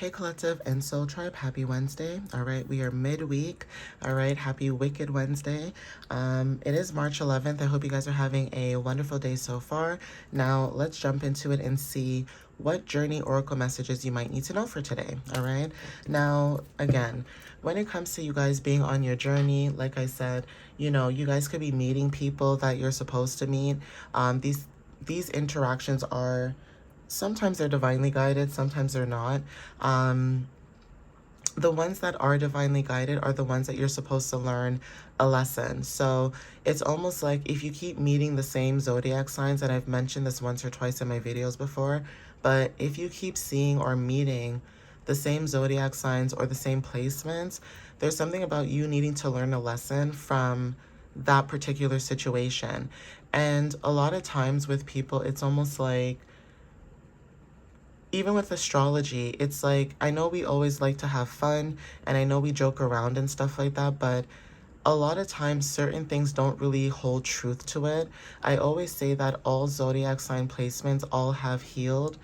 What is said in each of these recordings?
Hey Collective and Soul Tribe, happy Wednesday. All right, we are midweek. All right, happy Wicked Wednesday. It is March 11th. I hope you guys are having a wonderful day so far. Now, let's jump into it and see what journey oracle messages you might need to know for today. All right, now, again, when it comes to you guys being on your journey, like I said, you guys could be meeting people that you're supposed to meet. These interactions are sometimes they're divinely guided, sometimes they're not. The ones that are divinely guided are the ones that you're supposed to learn a lesson. So it's almost like if you keep meeting the same zodiac signs, and I've mentioned this once or twice in my videos before, but if you keep seeing or meeting the same zodiac signs or the same placements, there's something about you needing to learn a lesson from that particular situation. And a lot of times with people, it's almost like, even with astrology, it's like, I know we always like to have fun and I know we joke around and stuff like that, but a lot of times certain things don't really hold truth to it. I always say that all zodiac sign placements all have healed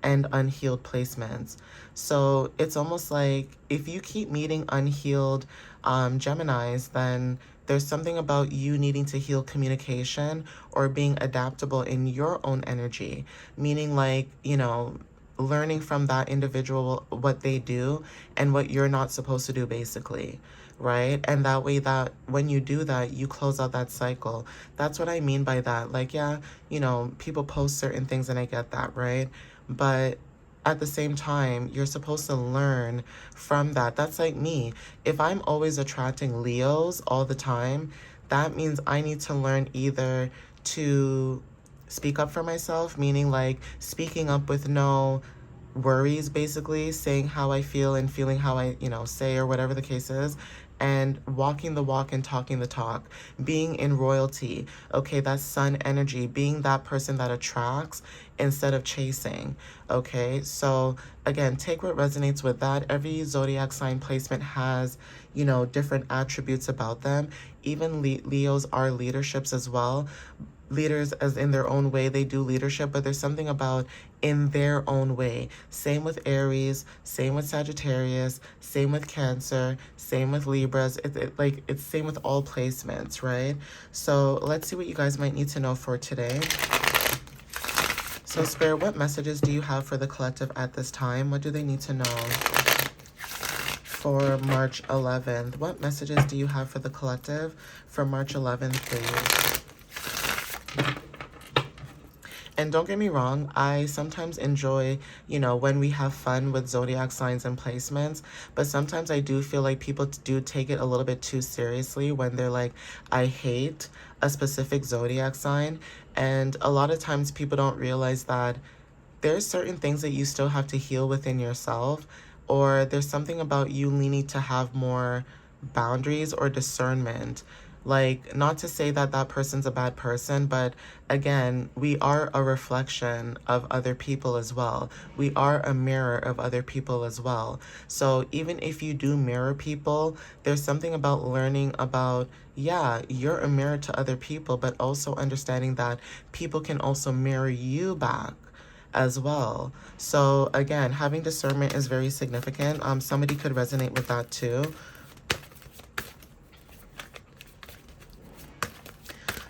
and unhealed placements. So it's almost like if you keep meeting unhealed Geminis, then there's something about you needing to heal communication or being adaptable in your own energy, meaning like, learning from that individual what they do and what you're not supposed to do, basically, right? And that way, that when you do that, you close out that cycle. That's what I mean by that. Like, yeah, people post certain things and I get that, right? But at the same time, you're supposed to learn from that. That's like me. If I'm always attracting Leos all the time, that means I need to learn either to speak up for myself, meaning like speaking up with no worries, basically saying how I feel and feeling how I, say, or whatever the case is, and walking the walk and talking the talk, being in royalty. Okay, that's sun energy, being that person that attracts instead of chasing. Okay, so again, take what resonates with that. Every zodiac sign placement has, different attributes about them. Even Leos are leaderships as well. Leaders as in their own way, they do leadership, but there's something about in their own way. Same with Aries, same with Sagittarius, same with Cancer, same with Libras. It's same with all placements, right? So let's see what you guys might need to know for today. So Spirit, what messages do you have for the collective at this time? What do they need to know for March 11th? What messages do you have for the collective for March 11th, please? And don't get me wrong, I sometimes enjoy, when we have fun with zodiac signs and placements, but sometimes I do feel like people do take it a little bit too seriously when they're like, I hate a specific zodiac sign. And a lot of times people don't realize that there's certain things that you still have to heal within yourself, or there's something about you needing to have more boundaries or discernment. Like, not to say that that person's a bad person, but again, we are a reflection of other people as well. We are a mirror of other people as well. So even if you do mirror people, there's something about learning about, yeah, you're a mirror to other people, but also understanding that people can also mirror you back as well. So again, having discernment is very significant. Somebody could resonate with that too.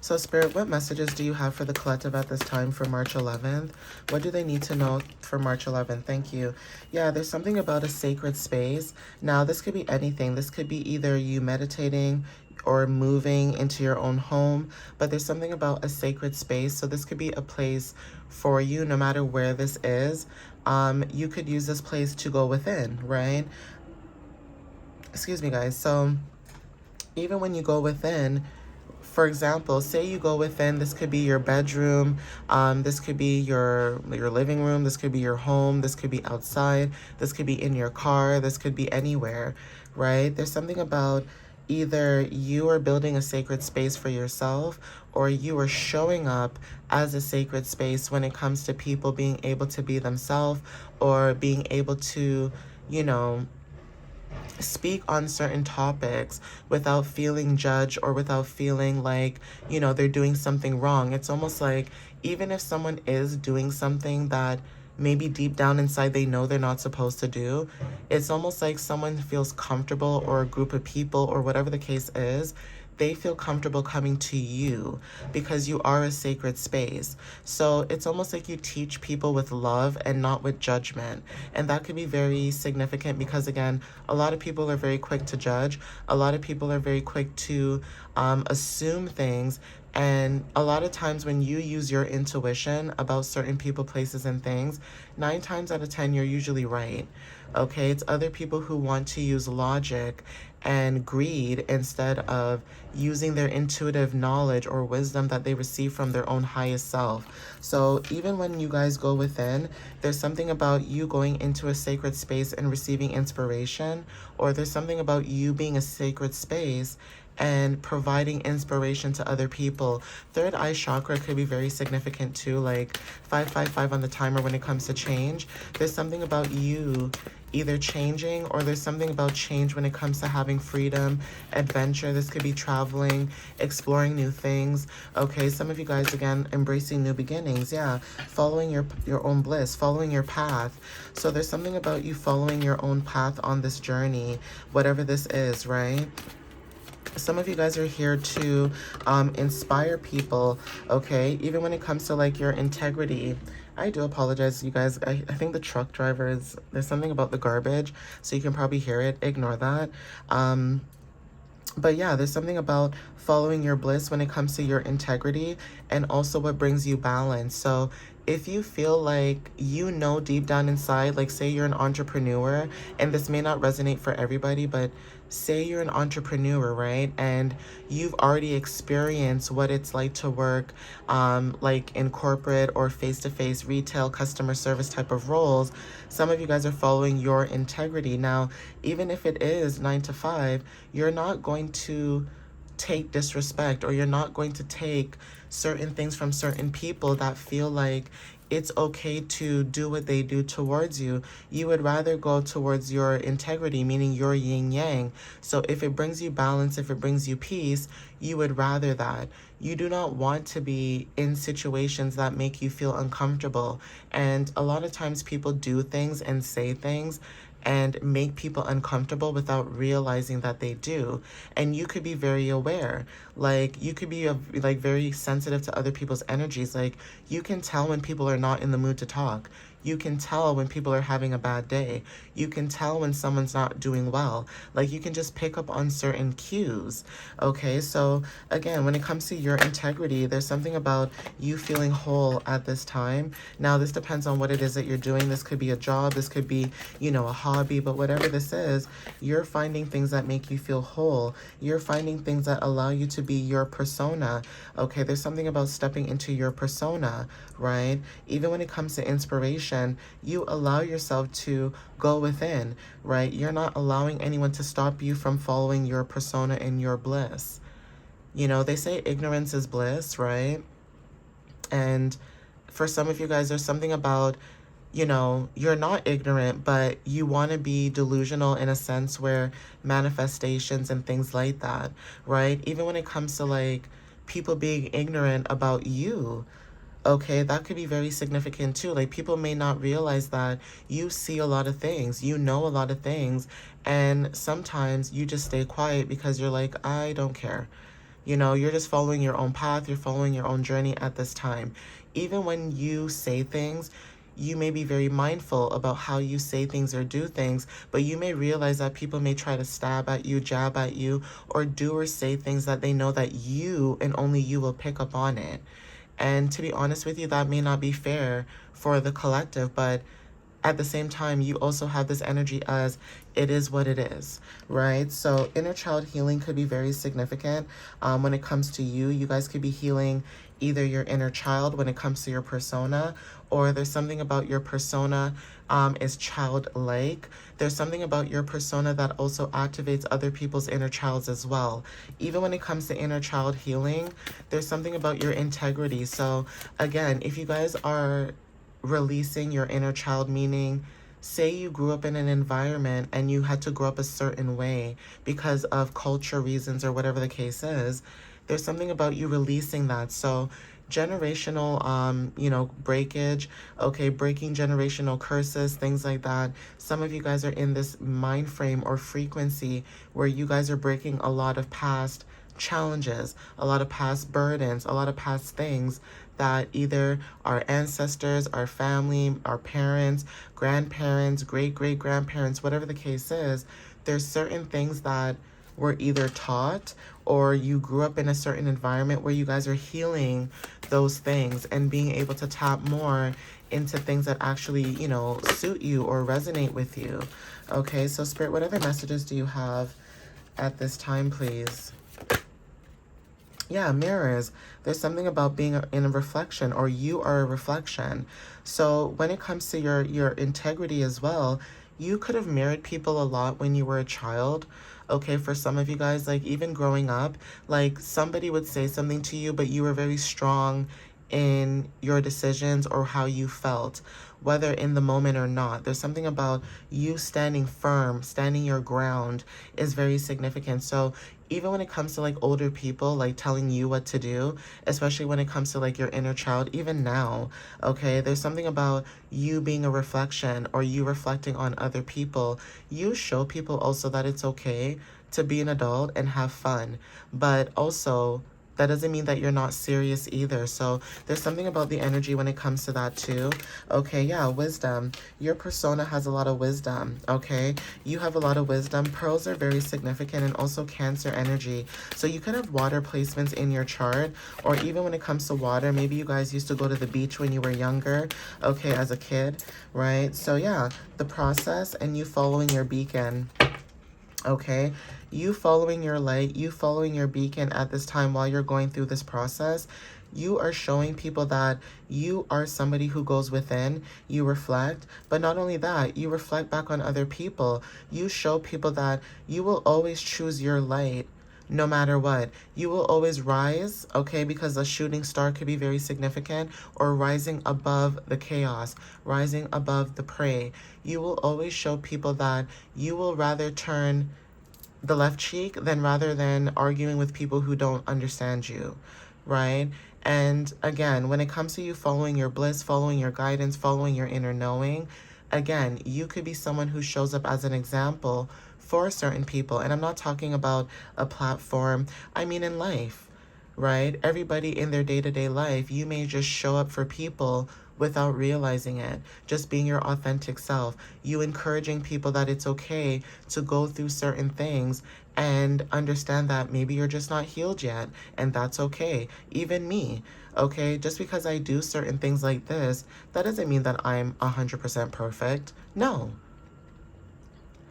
So Spirit, what messages do you have for the collective at this time for March 11th? What do they need to know for March 11th? Thank you. Yeah, there's something about a sacred space. Now, this could be anything. This could be either you meditating or moving into your own home, but there's something about a sacred space. So this could be a place for you, no matter where this is. You could use this place to go within, right? Excuse me, guys. So even when you go within, for example, say you go within, this could be your bedroom, this could be your living room, this could be your home, this could be outside, this could be in your car, this could be anywhere, right? There's something about either you are building a sacred space for yourself or you are showing up as a sacred space when it comes to people being able to be themselves or being able to, speak on certain topics without feeling judged or without feeling like, they're doing something wrong. It's almost like even if someone is doing something that maybe deep down inside they know they're not supposed to do. It's almost like someone feels comfortable, or a group of people, or whatever the case is, they feel comfortable coming to you because you are a sacred space. So it's almost like you teach people with love and not with judgment. And that could be very significant because, again, a lot of people are very quick to judge. A lot of people are very quick to assume things. And a lot of times when you use your intuition about certain people, places, and things, 9 times out of 10, you're usually right. Okay, it's other people who want to use logic and greed instead of using their intuitive knowledge or wisdom that they receive from their own highest self. So even when you guys go within, there's something about you going into a sacred space and receiving inspiration, or there's something about you being a sacred space and providing inspiration to other people. Third eye chakra could be very significant too, like 555 on the timer when it comes to change. There's something about you either changing, or there's something about change when it comes to having freedom, adventure. This could be traveling, exploring new things. Okay, some of you guys, again, embracing new beginnings. Yeah, following your own bliss, following your path. So there's something about you following your own path on this journey, whatever this is, right? Some of you guys are here to inspire people, okay? Even when it comes to like your integrity. I do apologize, you guys. I think the truck driver is, there's something about the garbage, so you can probably hear it. Ignore that. But yeah, there's something about following your bliss when it comes to your integrity and also what brings you balance. So if you feel like you know deep down inside, like say you're an entrepreneur, and this may not resonate for everybody, but say you're an entrepreneur, right? And you've already experienced what it's like to work like in corporate or face-to-face retail customer service type of roles. Some of you guys are following your integrity. Now, even if it is 9 to 5, you're not going to take disrespect, or you're not going to take certain things from certain people that feel like it's okay to do what they do towards you. You would rather go towards your integrity, meaning your yin yang. So if it brings you balance, if it brings you peace, you would rather that. You do not want to be in situations that make you feel uncomfortable. And a lot of times people do things and say things and make people uncomfortable without realizing that they do. And you could be very aware. Like you could be like very sensitive to other people's energies. Like you can tell when people are not in the mood to talk. You can tell when people are having a bad day. You can tell when someone's not doing well. Like you can just pick up on certain cues. Okay, so again, when it comes to your integrity, there's something about you feeling whole at this time. Now, this depends on what it is that you're doing. This could be a job. This could be, you know, a hobby. But whatever this is, you're finding things that make you feel whole. You're finding things that allow you to be your persona. Okay, there's something about stepping into your persona, right? Even when it comes to inspiration, you allow yourself to go within, right? You're not allowing anyone to stop you from following your persona and your bliss. You know, they say ignorance is bliss, right? And for some of you guys, there's something about, you know, you're not ignorant, but you want to be delusional in a sense where manifestations and things like that, right? Even when it comes to like people being ignorant about you, okay, that could be very significant too. Like people may not realize that you see a lot of things, you know a lot of things, and sometimes you just stay quiet because you're like, I don't care. You know, you're just following your own path, you're following your own journey at this time. Even when you say things, you may be very mindful about how you say things or do things, but you may realize that people may try to stab at you, jab at you, or do or say things that they know that you and only you will pick up on it. And to be honest with you, that may not be fair for the collective, but at the same time, you also have this energy as it is what it is, right? So inner child healing could be very significant when it comes to you. You guys could be healing either your inner child when it comes to your persona, or there's something about your persona is childlike. There's something about your persona that also activates other people's inner childs as well. Even when it comes to inner child healing, there's something about your integrity. So again, if you guys are releasing your inner child, meaning say you grew up in an environment and you had to grow up a certain way because of culture reasons or whatever the case is, there's something about you releasing that. So generational, breakage, okay, breaking generational curses, things like that. Some of you guys are in this mind frame or frequency where you guys are breaking a lot of past challenges, a lot of past burdens, a lot of past things that either our ancestors, our family, our parents, grandparents, great great grandparents, whatever the case is, there's certain things that were either taught or you grew up in a certain environment where you guys are healing those things and being able to tap more into things that actually, suit you or resonate with you. Okay, so Spirit, what other messages do you have at this time, please? Yeah, mirrors. There's something about being in a reflection, or you are a reflection. So when it comes to your integrity as well, you could have mirrored people a lot when you were a child. Okay, for some of you guys, like even growing up, like somebody would say something to you, but you were very strong in your decisions or how you felt, whether in the moment or not. There's something about you standing firm, standing your ground is very significant. So even when it comes to like older people, like telling you what to do, especially when it comes to like your inner child, even now, okay, there's something about you being a reflection or you reflecting on other people. You show people also that it's okay to be an adult and have fun, but also that doesn't mean that you're not serious either. So there's something about the energy when it comes to that too. Okay, yeah, wisdom. Your persona has a lot of wisdom, okay? You have a lot of wisdom. Pearls are very significant, and also Cancer energy. So you could have water placements in your chart, or even when it comes to water, maybe you guys used to go to the beach when you were younger, okay, as a kid, right? So yeah, the process and you following your beacon. Okay, you following your light, you following your beacon at this time while you're going through this process, you are showing people that you are somebody who goes within, you reflect, but not only that, you reflect back on other people. You show people that you will always choose your light no matter what. You will always rise, okay, because a shooting star could be very significant, or rising above the chaos, rising above the prey. You will always show people that you will rather turn the left cheek than rather than arguing with people who don't understand you, right? And again, when it comes to you following your bliss, following your guidance, following your inner knowing, again, you could be someone who shows up as an example for certain people. And I'm not talking about a platform, I mean in life, right? Everybody in their day-to-day life, you may just show up for people without realizing it, just being your authentic self, you encouraging people that it's okay to go through certain things and understand that maybe you're just not healed yet, and that's okay. Even me, okay? Just because I do certain things like this, that doesn't mean that I'm 100% perfect. No.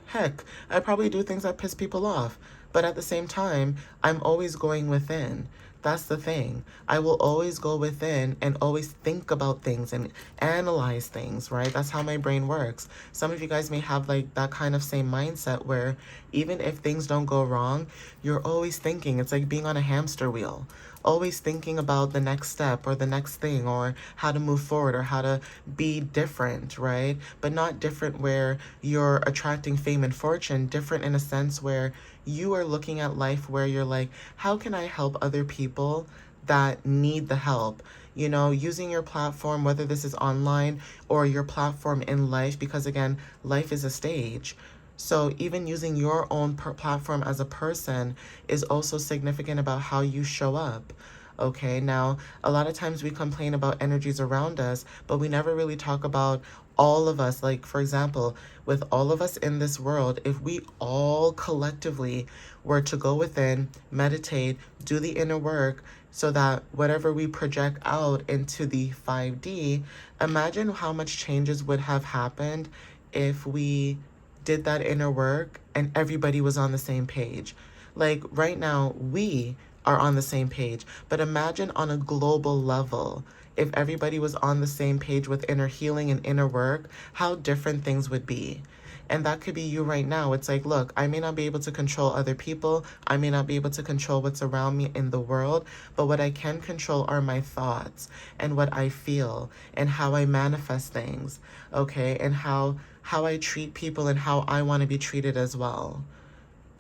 Heck, I probably do things that piss people off, but at the same time, I'm always going within. That's the thing. I will always go within and always think about things and analyze things, right? That's how my brain works. Some of you guys may have like that kind of same mindset where even if things don't go wrong, you're always thinking. It's like being on a hamster wheel, always thinking about the next step or the next thing or how to move forward or how to be different, right? But not different where you're attracting fame and fortune, different in a sense where you are looking at life where you're like, how can I help other people that need the help? You know, using your platform, whether this is online or your platform in life, because again, life is a stage. So even using your own platform as a person is also significant about how you show up. Okay, now a lot of times we complain about energies around us, but we never really talk about all of us. Like, for example, with all of us in this world, if we all collectively were to go within, meditate, do the inner work, so that whatever we project out into the 5D, imagine how much changes would have happened if we did that inner work and everybody was on the same page. Like right now, we are on the same page, but imagine on a global level, if everybody was on the same page with inner healing and inner work, how different things would be. And that could be you right now. It's like, look, I may not be able to control other people. I may not be able to control what's around me in the world, but what I can control are my thoughts and what I feel and how I manifest things, okay? And how I treat people and how I want to be treated as well.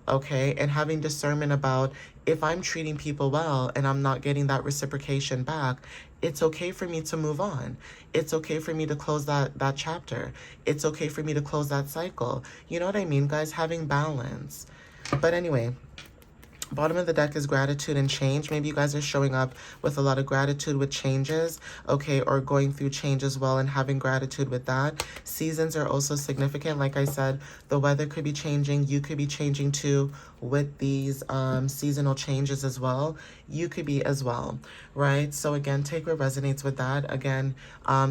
Okay, and having discernment about if I'm treating people well and I'm not getting that reciprocation back, It's okay for me to move on. It's okay for me to close that chapter. It's okay for me to close that cycle. You know what I mean, guys? Having balance. But anyway, bottom of the deck is gratitude and change. Maybe you guys are showing up with a lot of gratitude with changes, okay, or going through change as well and having gratitude with that. Seasons are also significant. Like I said, the weather could be changing. You could be changing too with these seasonal changes as well. You could be as well, right? So again, take what resonates with that. Again,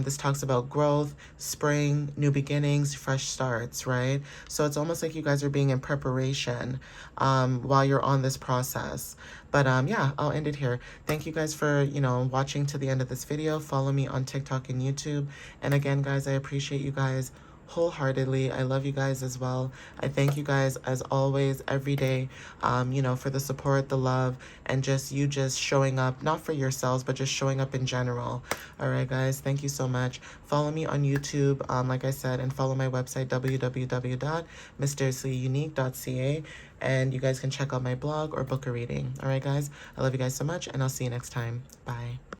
this talks about growth, spring, new beginnings, fresh starts, right? So it's almost like you guys are being in preparation while you're on this process. But yeah, I'll end it here. Thank you guys for, watching to the end of this video. Follow me on TikTok and YouTube. And again, guys, I appreciate you guys wholeheartedly. I love you guys as well. I thank you guys as always every day, for the support, the love, and just showing up, not for yourselves, but just showing up in general. All right, guys, thank you so much. Follow me on YouTube, like I said, and follow my website, www.mysteriouslyunique.ca. And you guys can check out my blog or book a reading. All right, guys, I love you guys so much, and I'll see you next time. Bye.